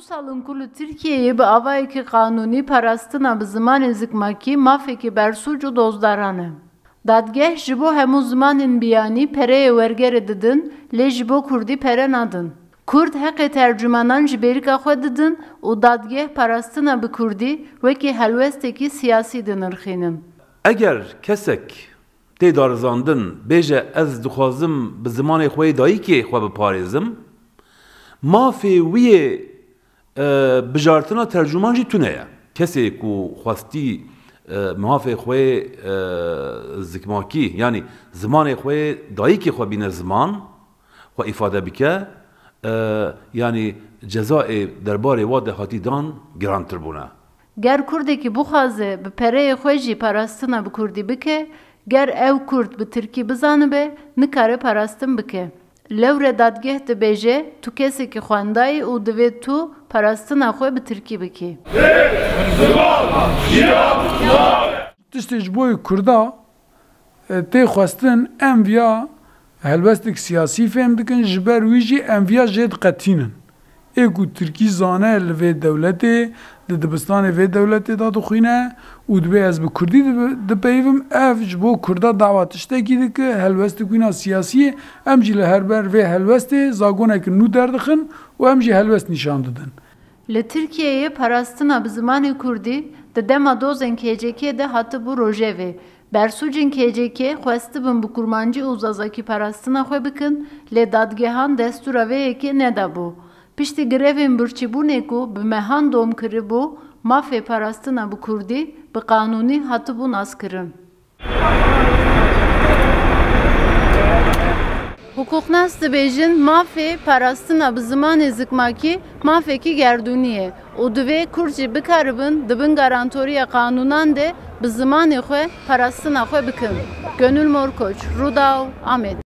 salın kulu Türkiye'yi bi avayeki kanuni parastina bi zimanê zikmakî mafekî bersuc û dozdaran e. Dadgeh ji bo hemû zimanên biyanî pereyê wergerê didin, lê ji bo Kurdî pere nadin. Kurd heqê tercümanan ji bêrîka xwe didin û dadgeh parastina bi Kurdî wekî helwestekî siyasî dinirxînin. Eger kesek tê darizandin bêje ez dixwazim bi zimanê xwe dayîkê xwe biparêzim, mafê wî yê bijartina tercüman jî tune ye. Kesê ku xwestî mafê xwe zikmakî yanî zimanê xwe dayîkê xwe bîne ziman xwe îfade bike, yanî cezayê derbarê wa de hatî dan girantir bûne. Ger Kurdekî bixwaze bi pereyê xwe jî parastina bi Kurdî bike, ger ew Kurd bi Tirkî bizanibe, nikare parastin bike. Lewre dadgeh dibêje tu kesekî xwendayî û divê tu parastina xwe bi Tirkî bikî. Tiştê ji bo Kurda tê xwestin em viya helbestek siyasî fêm dikin, ji ber wî jî em viya jê diqetînin. Ê ku Tirkî zane li vê dewletê, di dibistanê vê dewletê da dixwîne û divê ez bi Kurdî dipeyivim, ev ji bo Kurda dawa tiştekî dike, helwestek wîna siyasî, em jî li her ber vê helwestê zagonekî nû derdixin û em jî helwest nîşan didin. Li Tirkiyeyê parastina bi zimanê Kurdî di dema dozên KCK de hatibû rojevê. Bersucên KCK xwestibin bi kurmancî û zazakî parastina xwe bikin, lê dadgehan destûra vê yekê nedabû. Piştî girevên birçîbûnê ku bi mehan dom kiribû, mafê parastina bi Kurdî bi qanûnî hatibû naskirin. Hukuknas dibêjin mafê parastina bi zimanê zikmakî mafekî gerdûnî ye û divê Kurd jî bikaribin dibin garantoriya qanûnan de bi zimanê xwe parastina xwe bikin. Gönül Morkoç, Rûdaw, Amed.